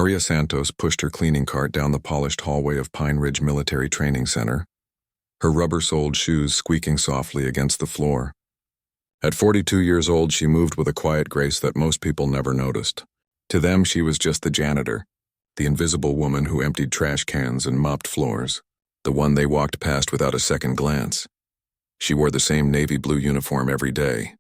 Maria Santos pushed her cleaning cart down the polished hallway of Pine Ridge Military Training Center, her rubber-soled shoes squeaking softly against the floor. At 42 years old, she moved with a quiet grace that most people never noticed. To them, she was just the janitor, the invisible woman who emptied trash cans and mopped floors, the one they walked past without a second glance. She wore the same navy blue uniform every day.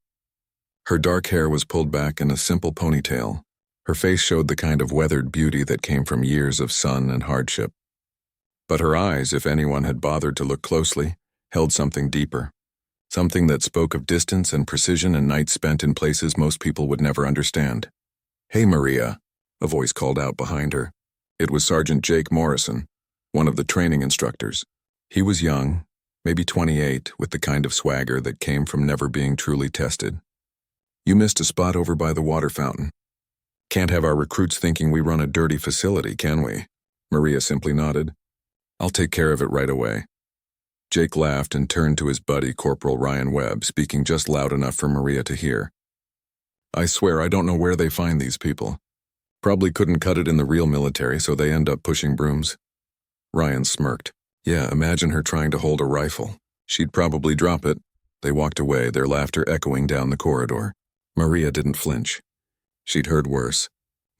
Her dark hair was pulled back in a simple ponytail. Her face showed the kind of weathered beauty that came from years of sun and hardship. But her eyes, if anyone had bothered to look closely, held something deeper, something that spoke of distance and precision and nights spent in places most people would never understand. "Hey, Maria," a voice called out behind her. It was Sergeant Jake Morrison, one of the training instructors. He was young, maybe 28, with the kind of swagger that came from never being truly tested. "You missed a spot over by the water fountain. Can't have our recruits thinking we run a dirty facility, can we?" Maria simply nodded. "I'll take care of it right away." Jake laughed and turned to his buddy, Corporal Ryan Webb, speaking just loud enough for Maria to hear. "I swear I don't know where they find these people. Probably couldn't cut it in the real military, so they end up pushing brooms." Ryan smirked. "Yeah, imagine her trying to hold a rifle. She'd probably drop it." They walked away, their laughter echoing down the corridor. Maria didn't flinch. She'd heard worse.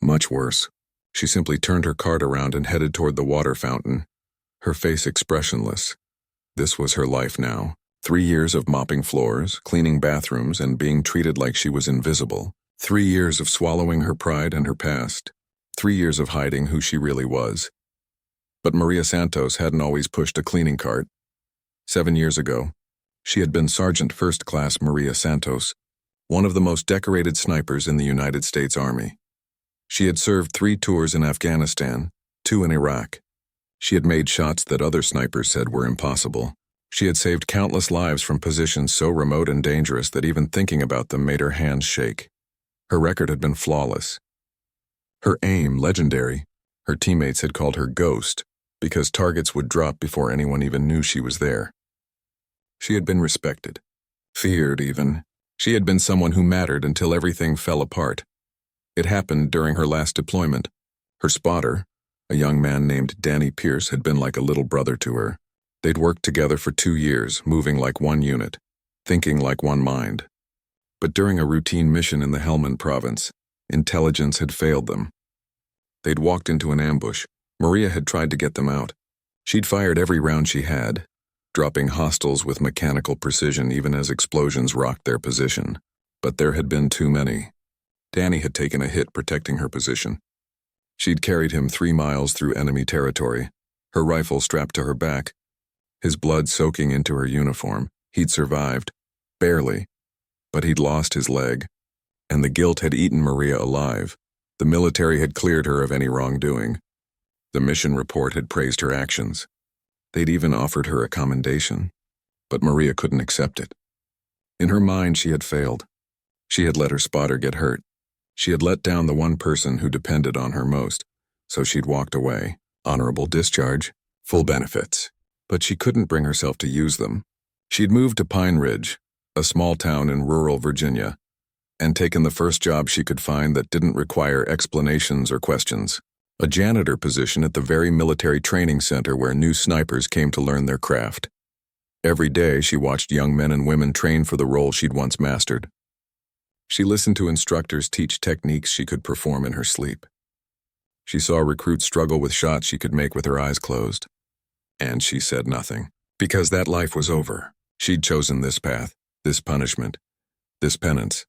Much worse. She simply turned her cart around and headed toward the water fountain, her face expressionless. This was her life now. 3 years of mopping floors, cleaning bathrooms, and being treated like she was invisible. 3 years of swallowing her pride and her past. 3 years of hiding who she really was. But Maria Santos hadn't always pushed a cleaning cart. 7 years ago, she had been Sergeant First Class Maria Santos, one of the most decorated snipers in the United States Army. She had served 3 tours in Afghanistan, 2 in Iraq. She had made shots that other snipers said were impossible. She had saved countless lives from positions so remote and dangerous that even thinking about them made her hands shake. Her record had been flawless. Her aim, legendary. Her teammates had called her Ghost, because targets would drop before anyone even knew she was there. She had been respected. Feared, even. She had been someone who mattered until everything fell apart. It happened during her last deployment. Her spotter, a young man named Danny Pierce, had been like a little brother to her. They'd worked together for 2 years, moving like one unit, thinking like one mind. But during a routine mission in the Helmand province, intelligence had failed them. They'd walked into an ambush. Maria had tried to get them out. She'd fired every round she had, dropping hostiles with mechanical precision even as explosions rocked their position. But there had been too many. Danny had taken a hit protecting her position. She'd carried him 3 miles through enemy territory, her rifle strapped to her back, his blood soaking into her uniform. He'd survived, barely, but he'd lost his leg, and the guilt had eaten Maria alive. The military had cleared her of any wrongdoing. The mission report had praised her actions. They'd even offered her a commendation, but Maria couldn't accept it. In her mind, she had failed. She had let her spotter get hurt. She had let down the one person who depended on her most, so she'd walked away. Honorable discharge, full benefits. But she couldn't bring herself to use them. She'd moved to Pine Ridge, a small town in rural Virginia, and taken the first job she could find that didn't require explanations or questions. A janitor position at the very military training center where new snipers came to learn their craft. Every day she watched young men and women train for the role she'd once mastered. She listened to instructors teach techniques she could perform in her sleep. She saw recruits struggle with shots she could make with her eyes closed. And she said nothing, because that life was over. She'd chosen this path, this punishment, this penance.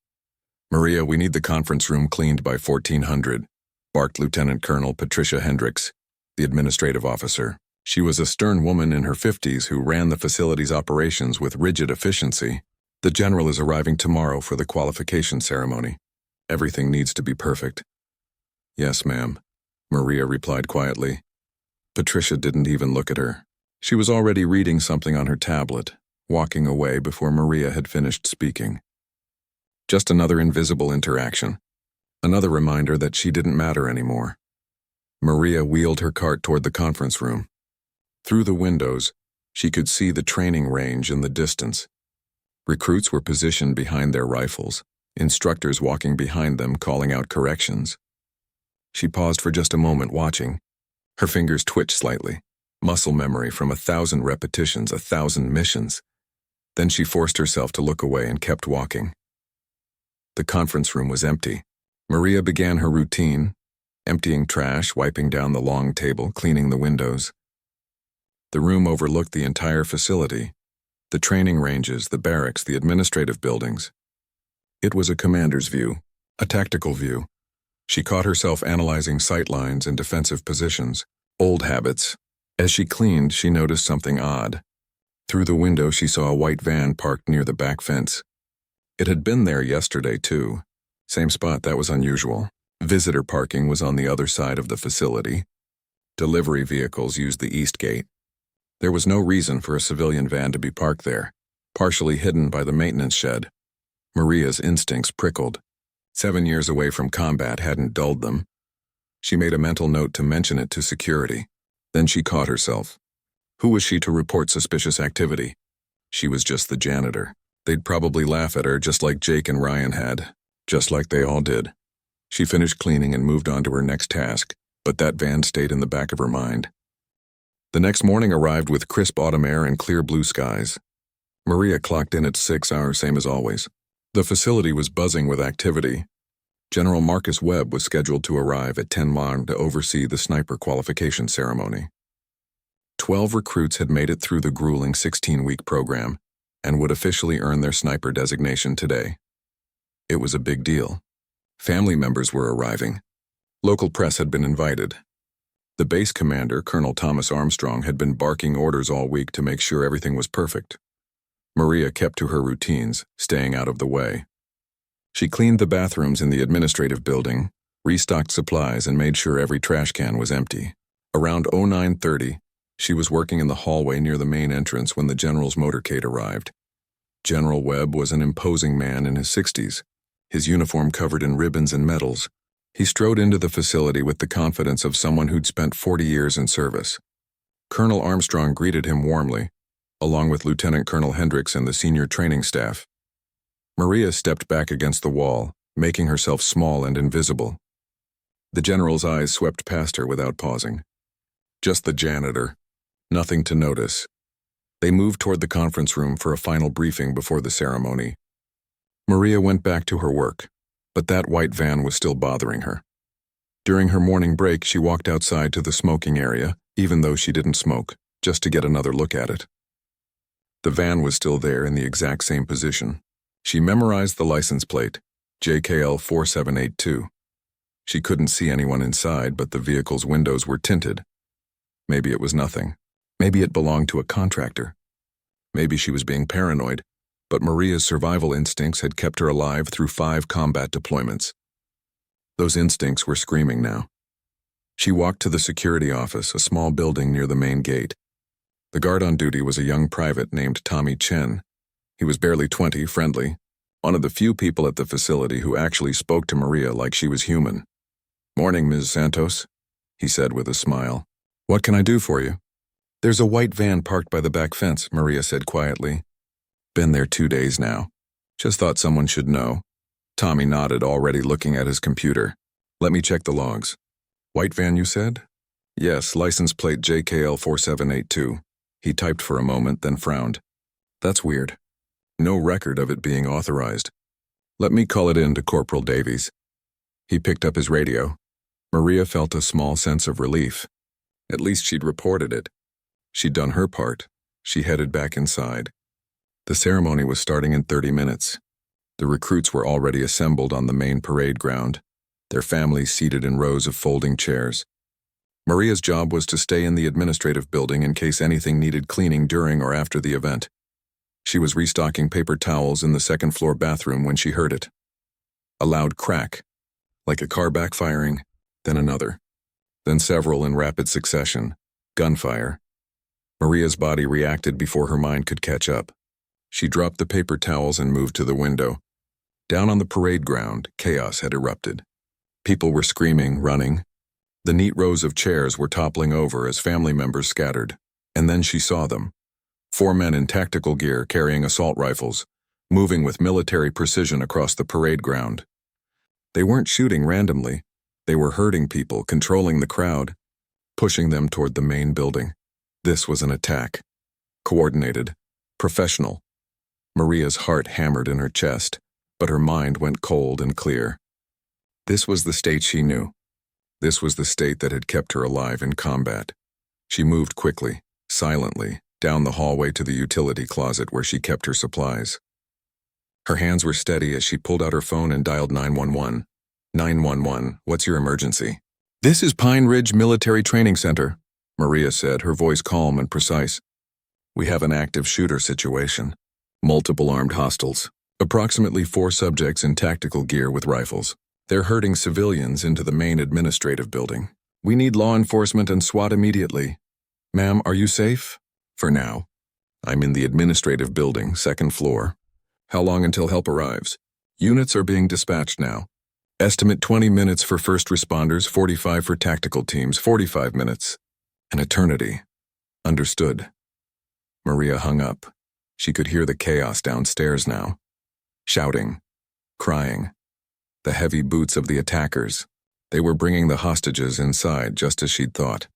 "Maria, we need the conference room cleaned by 1400, barked Lieutenant Colonel Patricia Hendricks, the administrative officer. She was a stern woman in her 50s who ran the facility's operations with rigid efficiency. "The general is arriving tomorrow for the qualification ceremony. Everything needs to be perfect." "Yes, ma'am," Maria replied quietly. Patricia didn't even look at her. She was already reading something on her tablet, walking away before Maria had finished speaking. Just another invisible interaction. Another reminder that she didn't matter anymore. Maria wheeled her cart toward the conference room. Through the windows, she could see the training range in the distance. Recruits were positioned behind their rifles, instructors walking behind them calling out corrections. She paused for just a moment, watching. Her fingers twitched slightly. Muscle memory from 1,000 repetitions, 1,000 missions. Then she forced herself to look away and kept walking. The conference room was empty. Maria began her routine, emptying trash, wiping down the long table, cleaning the windows. The room overlooked the entire facility, the training ranges, the barracks, the administrative buildings. It was a commander's view, a tactical view. She caught herself analyzing sight lines and defensive positions, old habits. As she cleaned, she noticed something odd. Through the window, she saw a white van parked near the back fence. It had been there yesterday, too. Same spot. That was unusual. Visitor parking was on the other side of the facility. Delivery vehicles used the east gate. There was no reason for a civilian van to be parked there, partially hidden by the maintenance shed. Maria's instincts prickled. 7 years away from combat hadn't dulled them. She made a mental note to mention it to security. Then she caught herself. Who was she to report suspicious activity? She was just the janitor. They'd probably laugh at her just like Jake and Ryan had, just like they all did. She finished cleaning and moved on to her next task, but that van stayed in the back of her mind. The next morning arrived with crisp autumn air and clear blue skies. Maria clocked in at 6 hours, same as always. The facility was buzzing with activity. General Marcus Webb was scheduled to arrive at 10 Marn to oversee the sniper qualification ceremony. 12 recruits had made it through the grueling 16-week program and would officially earn their sniper designation today. It was a big deal. Family members were arriving. Local press had been invited. The base commander, Colonel Thomas Armstrong, had been barking orders all week to make sure everything was perfect. Maria kept to her routines, staying out of the way. She cleaned the bathrooms in the administrative building, restocked supplies, and made sure every trash can was empty. Around 09:30, she was working in the hallway near the main entrance when the general's motorcade arrived. General Webb was an imposing man in his 60s, his uniform covered in ribbons and medals. He strode into the facility with the confidence of someone who'd spent 40 years in service. Colonel Armstrong greeted him warmly, along with Lieutenant Colonel Hendricks and the senior training staff. Maria stepped back against the wall, making herself small and invisible. The general's eyes swept past her without pausing. Just the janitor. Nothing to notice. They moved toward the conference room for a final briefing before the ceremony. Maria went back to her work, but that white van was still bothering her. During her morning break, she walked outside to the smoking area, even though she didn't smoke, just to get another look at it. The van was still there in the exact same position. She memorized the license plate, JKL 4782. She couldn't see anyone inside, but the vehicle's windows were tinted. Maybe it was nothing. Maybe it belonged to a contractor. Maybe she was being paranoid, but Maria's survival instincts had kept her alive through 5 combat deployments. Those instincts were screaming now. She walked to the security office, a small building near the main gate. The guard on duty was a young private named Tommy Chen. He was barely 20, friendly, one of the few people at the facility who actually spoke to Maria like she was human. "Morning, Ms. Santos," he said with a smile. "What can I do for you?" "There's a white van parked by the back fence," Maria said quietly. "Been there 2 days now. Just thought someone should know." Tommy nodded, already looking at his computer. "Let me check the logs." "White van, you said?" "Yes, license plate JKL 4782. He typed for a moment, then frowned. "That's weird. No record of it being authorized. Let me call it in to Corporal Davies." He picked up his radio. Maria felt a small sense of relief. At least she'd reported it. She'd done her part. She headed back inside. The ceremony was starting in 30 minutes. The recruits were already assembled on the main parade ground, their families seated in rows of folding chairs. Maria's job was to stay in the administrative building in case anything needed cleaning during or after the event. She was restocking paper towels in the second-floor bathroom when she heard it. A loud crack, like a car backfiring, then another, then several in rapid succession, gunfire. Maria's body reacted before her mind could catch up. She dropped the paper towels and moved to the window. Down on the parade ground, chaos had erupted. People were screaming, running. The neat rows of chairs were toppling over as family members scattered. And then she saw them. 4 men in tactical gear carrying assault rifles, moving with military precision across the parade ground. They weren't shooting randomly. They were herding people, controlling the crowd, pushing them toward the main building. This was an attack. Coordinated, professional. Maria's heart hammered in her chest, but her mind went cold and clear. This was the state she knew. This was the state that had kept her alive in combat. She moved quickly, silently, down the hallway to the utility closet where she kept her supplies. Her hands were steady as she pulled out her phone and dialed 911. 911, what's your emergency? This is Pine Ridge Military Training Center, Maria said, her voice calm and precise. We have an active shooter situation. Multiple armed hostiles. Approximately 4 subjects in tactical gear with rifles. They're herding civilians into the main administrative building. We need law enforcement and SWAT immediately. Ma'am, are you safe? For now. I'm in the administrative building, 2nd floor. How long until help arrives? Units are being dispatched now. Estimate 20 minutes for first responders, 45 for tactical teams, 45 minutes. An eternity. Understood. Maria hung up. She could hear the chaos downstairs now. Shouting. Crying. The heavy boots of the attackers. They were bringing the hostages inside just as she'd thought.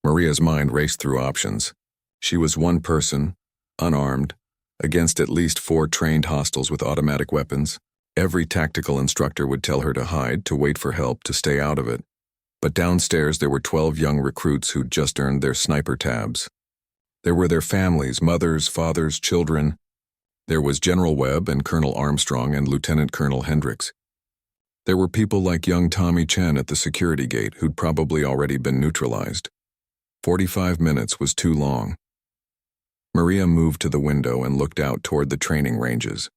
Maria's mind raced through options. She was one person, unarmed, against at least 4 trained hostiles with automatic weapons. Every tactical instructor would tell her to hide, to wait for help, to stay out of it. But downstairs there were 12 young recruits who'd just earned their sniper tabs. There were their families, mothers, fathers, children. There was General Webb and Colonel Armstrong and Lieutenant Colonel Hendricks. There were people like young Tommy Chen at the security gate who'd probably already been neutralized. 45 minutes was too long. Maria moved to the window and looked out toward the training ranges.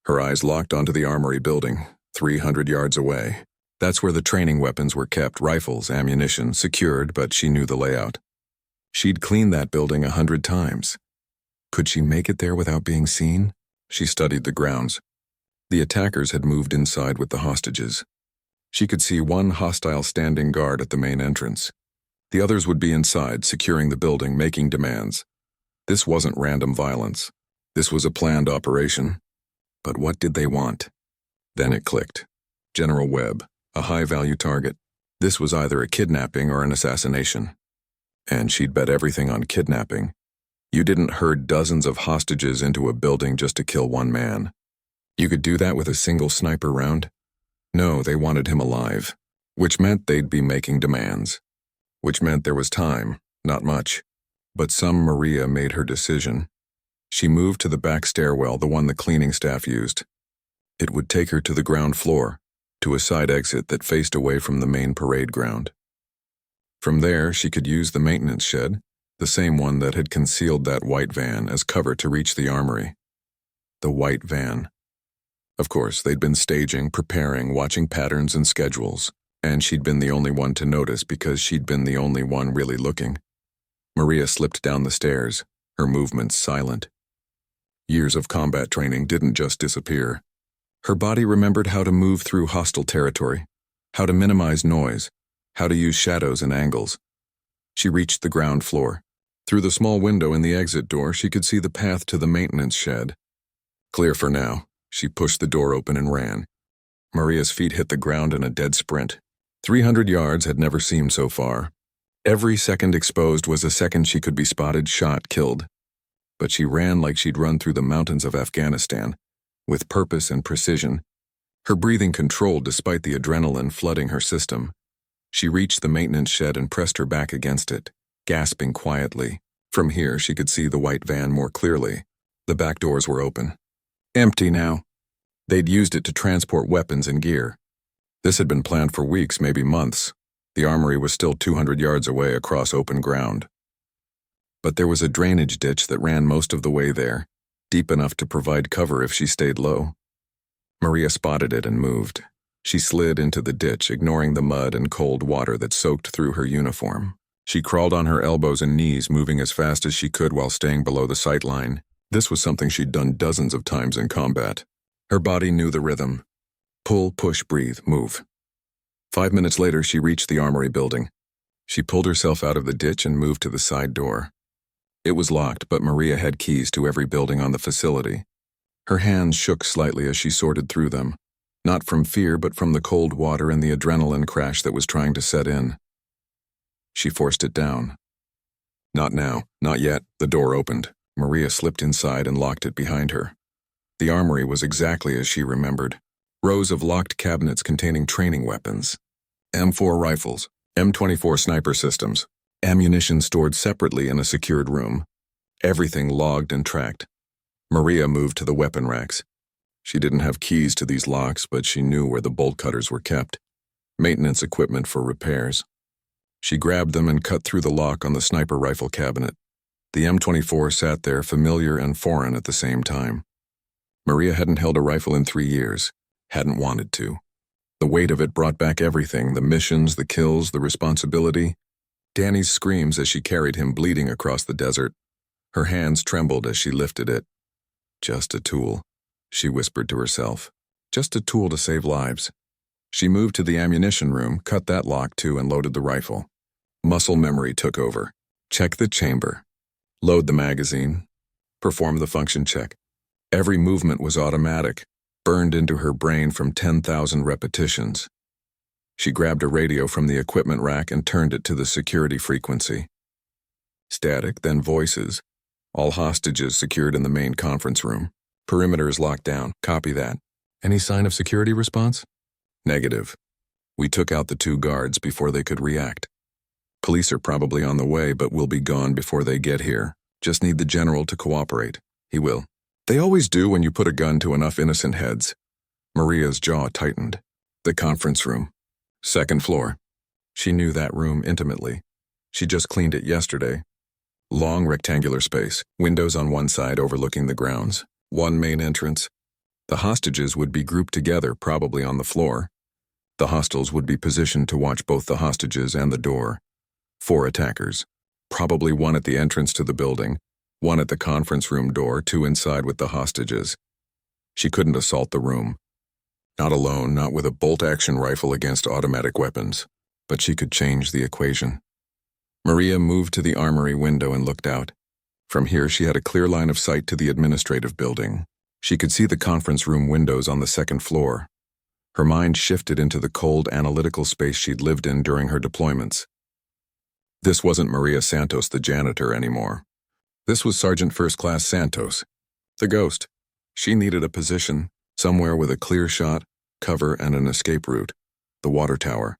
Her eyes locked onto the armory building, 300 yards away. That's where the training weapons were kept, rifles, ammunition, secured, but she knew the layout. She'd cleaned that building 100 times. Could she make it there without being seen? She studied the grounds. The attackers had moved inside with the hostages. She could see one hostile standing guard at the main entrance. The others would be inside, securing the building, making demands. This wasn't random violence. This was a planned operation. But what did they want? Then it clicked. General Webb, a high-value target. This was either a kidnapping or an assassination. And she'd bet everything on kidnapping. You didn't herd dozens of hostages into a building just to kill one man. You could do that with a single sniper round? No, they wanted him alive, which meant they'd be making demands. Which meant there was time, not much. But some Maria made her decision. She moved to the back stairwell, the one the cleaning staff used. It would take her to the ground floor, to a side exit that faced away from the main parade ground. From there, she could use the maintenance shed, the same one that had concealed that white van, as cover to reach the armory. The white van. Of course, they'd been staging, preparing, watching patterns and schedules, and she'd been the only one to notice because she'd been the only one really looking. Maria slipped down the stairs, her movements silent. Years of combat training didn't just disappear. Her body remembered how to move through hostile territory, how to minimize noise, how to use shadows and angles. She reached the ground floor. Through the small window in the exit door, she could see the path to the maintenance shed. Clear for now. She pushed the door open and ran. Maria's feet hit the ground in a dead sprint. 300 yards had never seemed so far. Every second exposed was a second she could be spotted, shot, killed. But she ran like she'd run through the mountains of Afghanistan, with purpose and precision, her breathing controlled despite the adrenaline flooding her system. She reached the maintenance shed and pressed her back against it, gasping quietly. From here, she could see the white van more clearly. The back doors were open. Empty now. They'd used it to transport weapons and gear. This had been planned for weeks, maybe months. The armory was still 200 yards away across open ground. But there was a drainage ditch that ran most of the way there, deep enough to provide cover if she stayed low. Maria spotted it and moved. She slid into the ditch, ignoring the mud and cold water that soaked through her uniform. She crawled on her elbows and knees, moving as fast as she could while staying below the sight line. This was something she'd done dozens of times in combat. Her body knew the rhythm. Pull, push, breathe, move. 5 minutes later, she reached the armory building. She pulled herself out of the ditch and moved to the side door. It was locked, but Maria had keys to every building on the facility. Her hands shook slightly as she sorted through them. Not from fear, but from the cold water and the adrenaline crash that was trying to set in. She forced it down. Not now, not yet. The door opened. Maria slipped inside and locked it behind her. The armory was exactly as she remembered. Rows of locked cabinets containing training weapons. M4 rifles, M24 sniper systems, ammunition stored separately in a secured room. Everything logged and tracked. Maria moved to the weapon racks. She didn't have keys to these locks, but she knew where the bolt cutters were kept. Maintenance equipment for repairs. She grabbed them and cut through the lock on the sniper rifle cabinet. The M24 sat there, familiar and foreign at the same time. Maria hadn't held a rifle in 3 years, hadn't wanted to. The weight of it brought back everything, the missions, the kills, the responsibility. Danny's screams as she carried him bleeding across the desert. Her hands trembled as she lifted it. Just a tool, she whispered to herself. Just a tool to save lives. She moved to the ammunition room, cut that lock too, and loaded the rifle. Muscle memory took over. Check the chamber. Load the magazine. Perform the function check. Every movement was automatic, burned into her brain from 10,000 repetitions. She grabbed a radio from the equipment rack and turned it to the security frequency. Static, then voices. All hostages secured in the main conference room. Perimeter is locked down. Copy that. Any sign of security response? Negative. We took out the 2 guards before they could react. Police are probably on the way, but will be gone before they get here. Just need the general to cooperate. He will. They always do when you put a gun to enough innocent heads. Maria's jaw tightened. The conference room. 2nd floor. She knew that room intimately. She just cleaned it yesterday. Long rectangular space, windows on one side overlooking the grounds. One main entrance. The hostages would be grouped together, probably on the floor. The hostiles would be positioned to watch both the hostages and the door. 4 attackers. Probably 1 at the entrance to the building, 1 at the conference room door, 2 inside with the hostages. She couldn't assault the room. Not alone, not with a bolt-action rifle against automatic weapons. But she could change the equation. Maria moved to the armory window and looked out. From here, she had a clear line of sight to the administrative building. She could see the conference room windows on the 2nd floor. Her mind shifted into the cold, analytical space she'd lived in during her deployments. This wasn't Maria Santos, the janitor, anymore. This was Sergeant First Class Santos, the ghost. She needed a position, somewhere with a clear shot, cover, and an escape route. The water tower.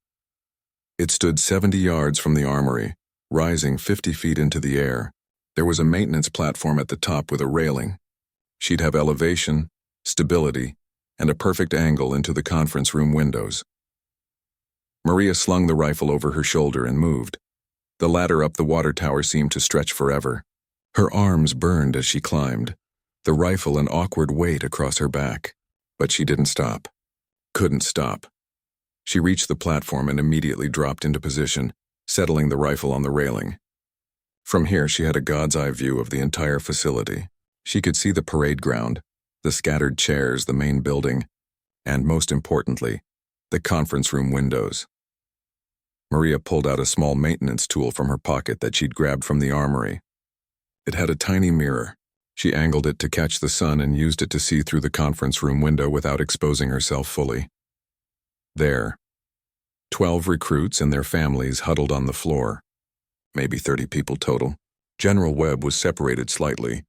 It stood 70 yards from the armory, rising 50 feet into the air. There was a maintenance platform at the top with a railing. She'd have elevation, stability, and a perfect angle into the conference room windows. Maria slung the rifle over her shoulder and moved. The ladder up the water tower seemed to stretch forever. Her arms burned as she climbed, the rifle an awkward weight across her back. But she didn't stop. Couldn't stop. She reached the platform and immediately dropped into position, settling the rifle on the railing. From here, she had a god's-eye view of the entire facility. She could see the parade ground, the scattered chairs, the main building, and most importantly, the conference room windows. Maria pulled out a small maintenance tool from her pocket that she'd grabbed from the armory. It had a tiny mirror. She angled it to catch the sun and used it to see through the conference room window without exposing herself fully. There, 12 recruits and their families huddled on the floor. Maybe 30 people total. General Webb was separated slightly,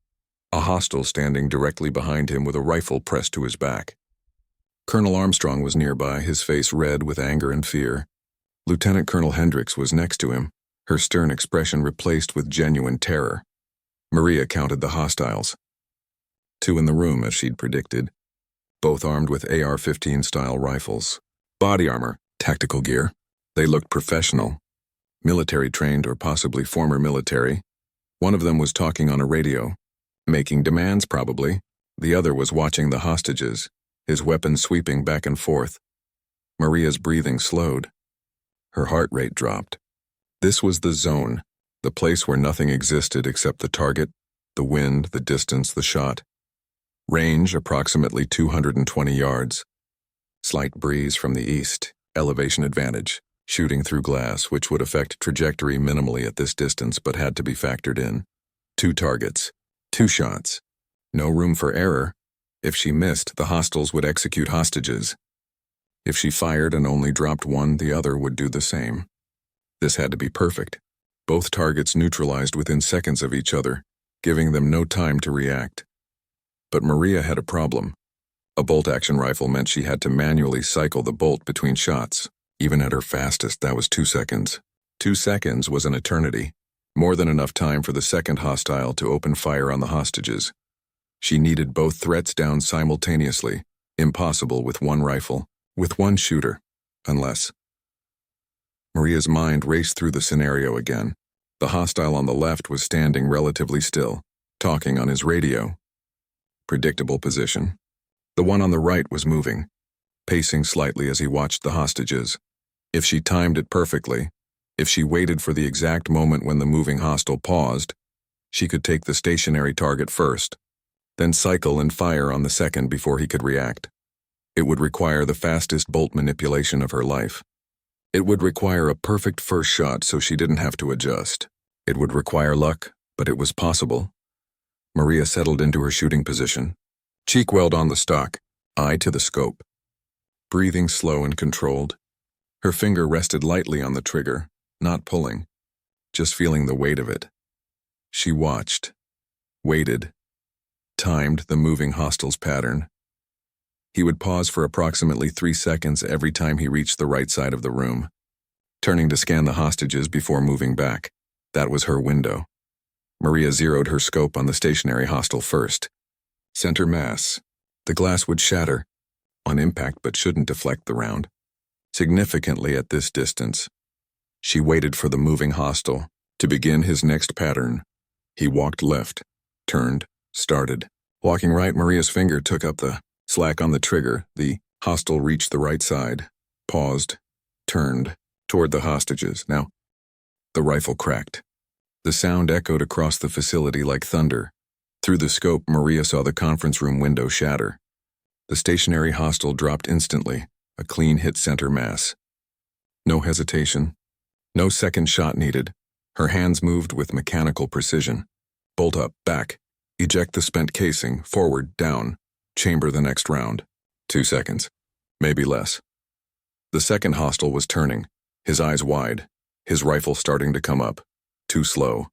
a hostile standing directly behind him with a rifle pressed to his back. Colonel Armstrong was nearby, his face red with anger and fear. Lieutenant Colonel Hendricks was next to him, her stern expression replaced with genuine terror. Maria counted the hostiles. 2 in the room, as she'd predicted, both armed with AR-15-style rifles. Body armor, tactical gear. They looked professional, military-trained or possibly former military. One of them was talking on a radio, making demands probably. The other was watching the hostages, his weapon sweeping back and forth. Maria's breathing slowed. Her heart rate dropped. This was the zone, the place where nothing existed except the target, the wind, the distance, the shot. Range approximately 220 yards. Slight breeze from the east, elevation advantage, shooting through glass, which would affect trajectory minimally at this distance but had to be factored in. 2 targets, 2 shots. No room for error. If she missed, the hostiles would execute hostages. If she fired and only dropped one, the other would do the same. This had to be perfect. Both targets neutralized within seconds of each other, giving them no time to react. But Maria had a problem. A bolt-action rifle meant she had to manually cycle the bolt between shots. Even at her fastest, that was 2 seconds. 2 seconds was an eternity, more than enough time for the second hostile to open fire on the hostages. She needed both threats down simultaneously, impossible with one rifle, with one shooter, unless... Maria's mind raced through the scenario again. The hostile on the left was standing relatively still, talking on his radio. Predictable position. The one on the right was moving, pacing slightly as he watched the hostages. If she timed it perfectly, if she waited for the exact moment when the moving hostile paused, she could take the stationary target first, then cycle and fire on the second before he could react. It would require the fastest bolt manipulation of her life. It would require a perfect first shot so she didn't have to adjust. It would require luck, but it was possible. Maria settled into her shooting position, cheek welled on the stock, eye to the scope. Breathing slow and controlled. Her finger rested lightly on the trigger, not pulling, just feeling the weight of it. She watched, waited, timed the moving hostile's pattern. He would pause for approximately 3 seconds every time he reached the right side of the room, turning to scan the hostages before moving back. That was her window. Maria zeroed her scope on the stationary hostile first. Center mass. The glass would shatter, on impact but shouldn't deflect the round. Significantly at this distance. She waited for the moving hostile to begin his next pattern. He walked left, turned, started. Walking right, Maria's finger took up the slack on the trigger. The hostile reached the right side, paused, turned, toward the hostages. Now, the rifle cracked. The sound echoed across the facility like thunder. Through the scope, Maria saw the conference room window shatter. The stationary hostile dropped instantly, a clean hit center mass. No hesitation. No second shot needed. Her hands moved with mechanical precision. Bolt up, back. Eject the spent casing, forward, down. Chamber the next round. 2 seconds. Maybe less. The second hostile was turning, his eyes wide, his rifle starting to come up. Too slow.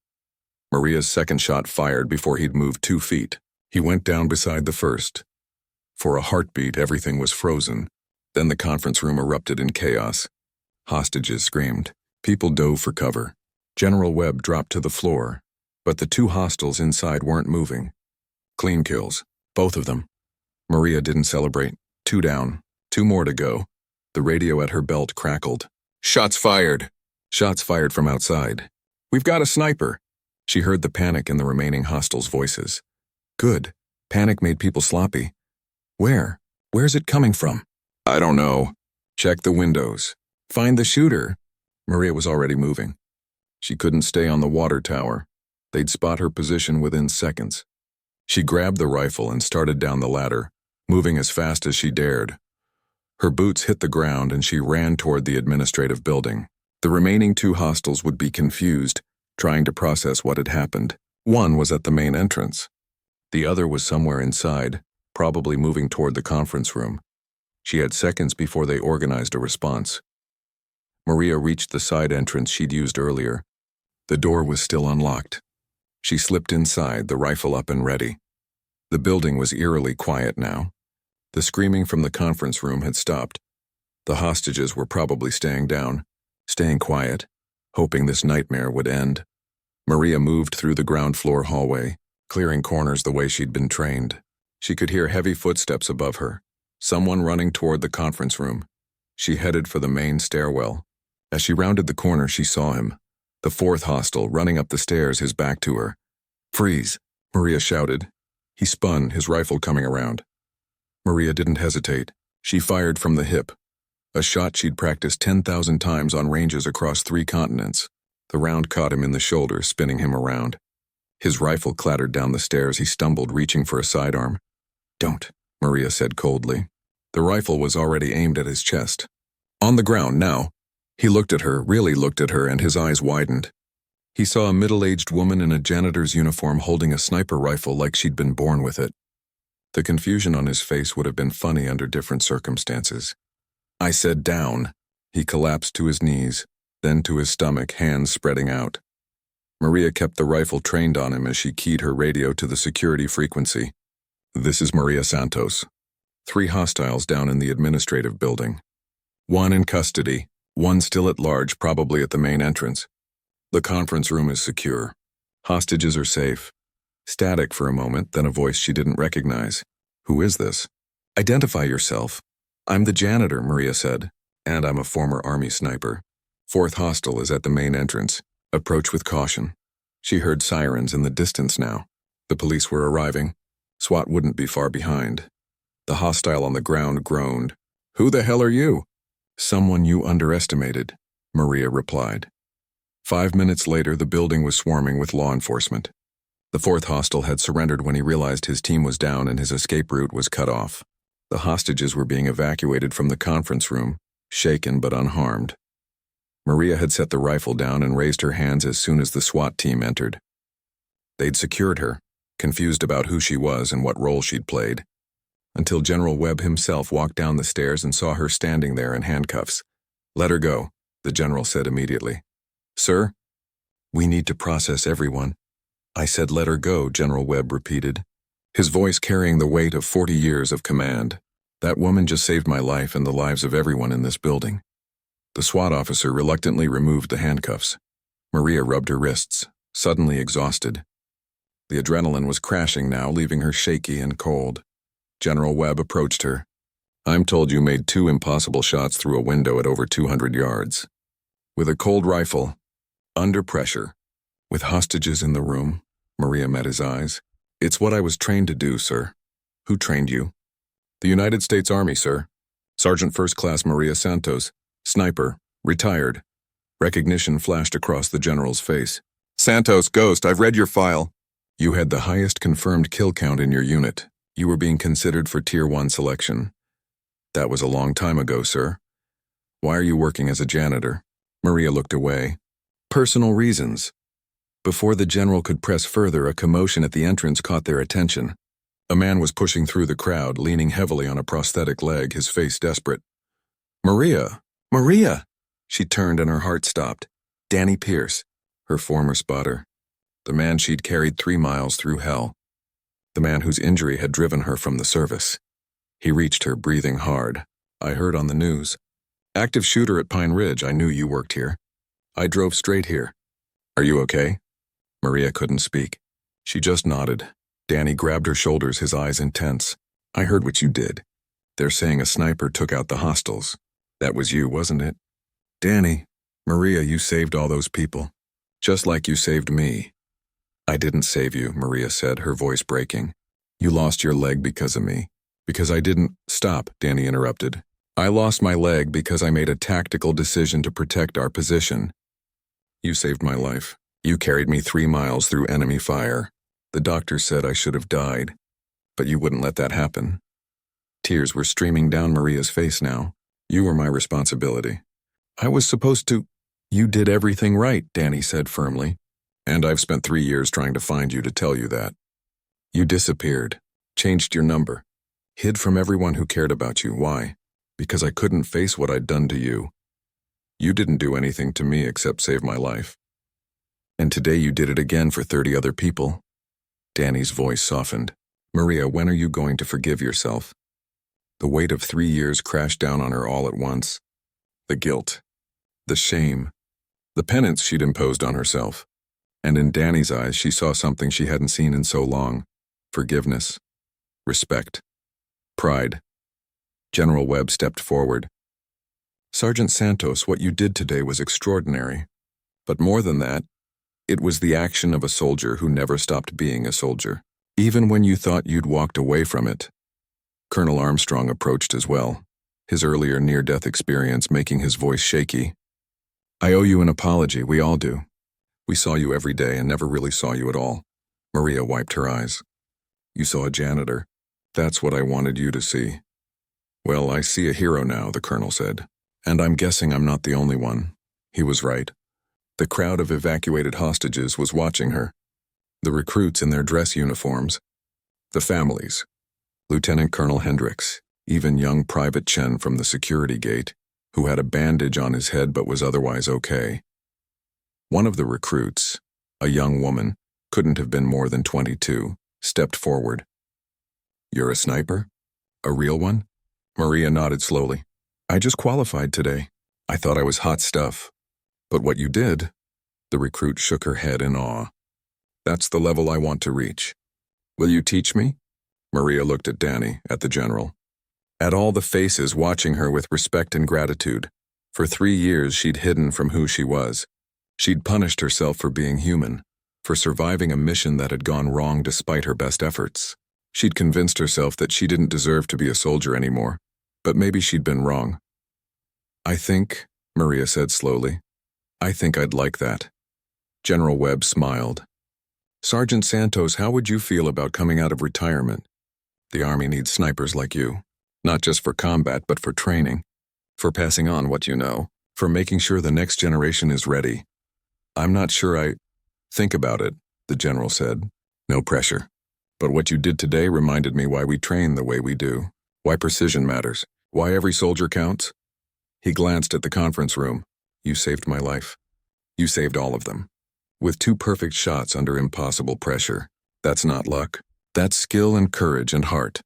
Maria's second shot fired before he'd moved 2 feet. He went down beside the first. For a heartbeat, everything was frozen. Then the conference room erupted in chaos. Hostages screamed. People dove for cover. General Webb dropped to the floor. But the 2 hostiles inside weren't moving. Clean kills. Both of them. Maria didn't celebrate. 2 down. 2 more to go. The radio at her belt crackled. Shots fired. Shots fired from outside. We've got a sniper. She heard the panic in the remaining hostiles' voices. Good. Panic made people sloppy. Where? Where's it coming from? I don't know. Check the windows. Find the shooter. Maria was already moving. She couldn't stay on the water tower. They'd spot her position within seconds. She grabbed the rifle and started down the ladder, moving as fast as she dared. Her boots hit the ground and she ran toward the administrative building. The remaining 2 hostiles would be confused, trying to process what had happened. One was at the main entrance. The other was somewhere inside, probably moving toward the conference room. She had seconds before they organized a response. Maria reached the side entrance she'd used earlier. The door was still unlocked. She slipped inside, the rifle up and ready. The building was eerily quiet now. The screaming from the conference room had stopped. The hostages were probably staying down, staying quiet, hoping this nightmare would end. Maria moved through the ground floor hallway, clearing corners the way she'd been trained. She could hear heavy footsteps above her, someone running toward the conference room. She headed for the main stairwell. As she rounded the corner, she saw him, the 4th hostile, running up the stairs, his back to her. Freeze, Maria shouted. He spun, his rifle coming around. Maria didn't hesitate. She fired from the hip, a shot she'd practiced 10,000 times on ranges across 3 continents. The round caught him in the shoulder, spinning him around. His rifle clattered down the stairs. He stumbled, reaching for a sidearm. Don't, Maria said coldly. The rifle was already aimed at his chest. On the ground now. He looked at her, really looked at her, and his eyes widened. He saw a middle-aged woman in a janitor's uniform holding a sniper rifle like she'd been born with it. The confusion on his face would have been funny under different circumstances. I said down. He collapsed to his knees, then to his stomach, hands spreading out. Maria kept the rifle trained on him as she keyed her radio to the security frequency. This is Maria Santos. 3 hostiles down in the administrative building. 1 in custody, 1 still at large, probably at the main entrance. The conference room is secure. Hostages are safe. Static for a moment, then a voice she didn't recognize. Who is this? Identify yourself. I'm the janitor, Maria said, and I'm a former army sniper. 4th hostile is at the main entrance. Approach with caution. She heard sirens in the distance now. The police were arriving. SWAT wouldn't be far behind. The hostile on the ground groaned. Who the hell are you? Someone you underestimated, Maria replied. 5 minutes later, the building was swarming with law enforcement. The 4th hostile had surrendered when he realized his team was down and his escape route was cut off. The hostages were being evacuated from the conference room, shaken but unharmed. Maria had set the rifle down and raised her hands as soon as the SWAT team entered. They'd secured her, confused about who she was and what role she'd played, until General Webb himself walked down the stairs and saw her standing there in handcuffs. Let her go, the general said immediately. Sir? We need to process everyone. I said let her go, General Webb repeated, his voice carrying the weight of 40 years of command. That woman just saved my life and the lives of everyone in this building. The SWAT officer reluctantly removed the handcuffs. Maria rubbed her wrists, suddenly exhausted. The adrenaline was crashing now, leaving her shaky and cold. General Webb approached her. I'm told you made 2 impossible shots through a window at over 200 yards. With a cold rifle, under pressure, with hostages in the room, Maria met his eyes. It's what I was trained to do, sir. Who trained you? The United States Army, sir. Sergeant First Class Maria Santos. Sniper, retired. Recognition flashed across the general's face. Santos, Ghost, I've read your file. You had the highest confirmed kill count in your unit. You were being considered for Tier 1 selection. That was a long time ago, sir. Why are you working as a janitor? Maria looked away. Personal reasons. Before the general could press further, a commotion at the entrance caught their attention. A man was pushing through the crowd, leaning heavily on a prosthetic leg, his face desperate. Maria! Maria! She turned and her heart stopped. Danny Pierce, her former spotter. The man she'd carried 3 miles through hell. The man whose injury had driven her from the service. He reached her, breathing hard. I heard on the news. Active shooter at Pine Ridge. I knew you worked here. I drove straight here. Are you okay? Maria couldn't speak. She just nodded. Danny grabbed her shoulders, his eyes intense. I heard what you did. They're saying a sniper took out the hostiles. That was you, wasn't it? Danny, Maria, you saved all those people. Just like you saved me. I didn't save you, Maria said, her voice breaking. You lost your leg because of me. Because I didn't... Stop, Danny interrupted. I lost my leg because I made a tactical decision to protect our position. You saved my life. You carried me 3 miles through enemy fire. The doctor said I should have died. But you wouldn't let that happen. Tears were streaming down Maria's face now. You were my responsibility. I was supposed to... You did everything right, Danny said firmly. And I've spent 3 years trying to find you to tell you that. You disappeared, changed your number, hid from everyone who cared about you. Why? Because I couldn't face what I'd done to you. You didn't do anything to me except save my life. And today you did it again for 30 other people. Danny's voice softened. Maria, when are you going to forgive yourself? The weight of 3 years crashed down on her all at once. The guilt, the shame, the penance she'd imposed on herself. And in Danny's eyes, she saw something she hadn't seen in so long. Forgiveness, respect, pride. General Webb stepped forward. Sergeant Santos, what you did today was extraordinary. But more than that, it was the action of a soldier who never stopped being a soldier, even when you thought you'd walked away from it. Colonel Armstrong approached as well, his earlier near-death experience making his voice shaky. I owe you an apology, we all do. We saw you every day and never really saw you at all. Maria wiped her eyes. You saw a janitor. That's what I wanted you to see. Well, I see a hero now, the colonel said. And I'm guessing I'm not the only one. He was right. The crowd of evacuated hostages was watching her. The recruits in their dress uniforms. The families. Lieutenant Colonel Hendricks, even young Private Chen from the security gate, who had a bandage on his head but was otherwise okay. One of the recruits, a young woman, couldn't have been more than 22, stepped forward. "You're a sniper? A real one?" Maria nodded slowly. "I just qualified today. I thought I was hot stuff. But what you did?" The recruit shook her head in awe. "That's the level I want to reach. Will you teach me?" Maria looked at Danny, at the general, at all the faces watching her with respect and gratitude. For 3 years she'd hidden from who she was. She'd punished herself for being human, for surviving a mission that had gone wrong despite her best efforts. She'd convinced herself that she didn't deserve to be a soldier anymore, but maybe she'd been wrong. "I think," Maria said slowly, "I think I'd like that." General Webb smiled. "Sergeant Santos, how would you feel about coming out of retirement? The Army needs snipers like you, not just for combat but for training, for passing on what you know, for making sure the next generation is ready." "I'm not sure I think about it," the general said. "No pressure. But what you did today reminded me why we train the way we do, why precision matters, why every soldier counts." He glanced at the conference room. "You saved my life. You saved all of them. With 2 perfect shots under impossible pressure. That's not luck. That's skill and courage and heart."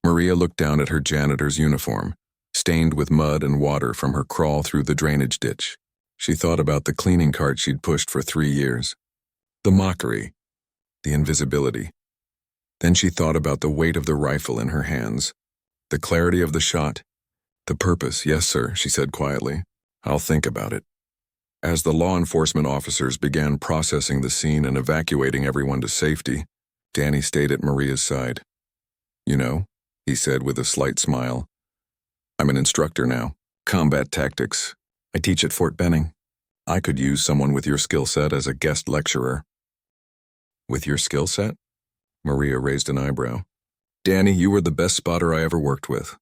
Maria looked down at her janitor's uniform, stained with mud and water from her crawl through the drainage ditch. She thought about the cleaning cart she'd pushed for 3 years. The mockery. The invisibility. Then she thought about the weight of the rifle in her hands. The clarity of the shot. The purpose. "Yes, sir," she said quietly. "I'll think about it." As the law enforcement officers began processing the scene and evacuating everyone to safety, Danny stayed at Maria's side. "You know," he said with a slight smile, "I'm an instructor now. Combat tactics. I teach at Fort Benning. I could use someone with your skill set as a guest lecturer." "With your skill set?" Maria raised an eyebrow. "Danny, you were the best spotter I ever worked with.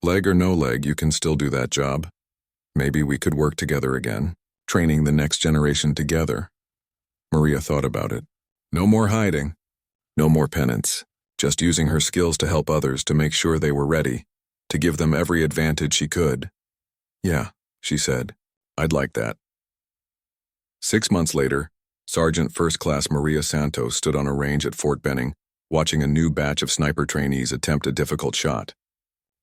Leg or no leg, you can still do that job. Maybe we could work together again, training the next generation together." Maria thought about it. No more hiding. No more penance. Just using her skills to help others, to make sure they were ready, to give them every advantage she could. "Yeah," she said. "I'd like that." 6 months later, Sergeant First Class Maria Santos stood on a range at Fort Benning, watching a new batch of sniper trainees attempt a difficult shot.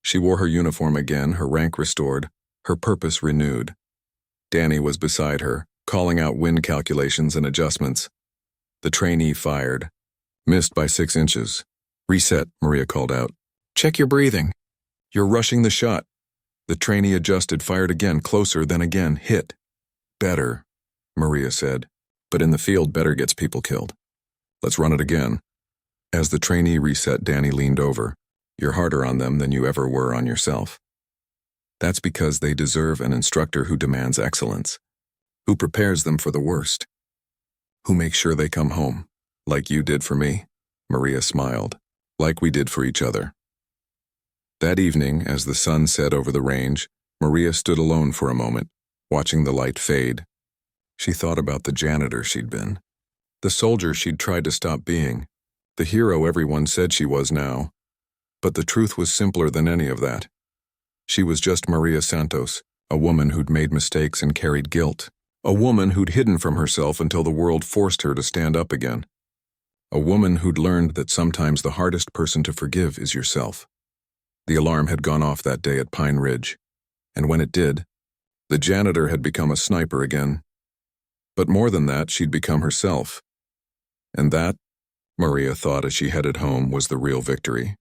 She wore her uniform again, her rank restored, her purpose renewed. Danny was beside her, calling out wind calculations and adjustments. The trainee fired. Missed by 6 inches. "Reset," Maria called out. "Check your breathing. You're rushing the shot." The trainee adjusted, fired again, closer, then again, hit. "Better," Maria said. "But in the field, better gets people killed. Let's run it again." As the trainee reset, Danny leaned over. "You're harder on them than you ever were on yourself. That's because they deserve an instructor who demands excellence, who prepares them for the worst, who makes sure they come home, like you did for me." Maria smiled. "Like we did for each other." That evening, as the sun set over the range, Maria stood alone for a moment, watching the light fade. She thought about the janitor she'd been, the soldier she'd tried to stop being, the hero everyone said she was now. But the truth was simpler than any of that. She was just Maria Santos, a woman who'd made mistakes and carried guilt, a woman who'd hidden from herself until the world forced her to stand up again, a woman who'd learned that sometimes the hardest person to forgive is yourself. The alarm had gone off that day at Pine Ridge, and when it did, the janitor had become a sniper again. But more than that, she'd become herself. And that, Maria thought as she headed home, was the real victory.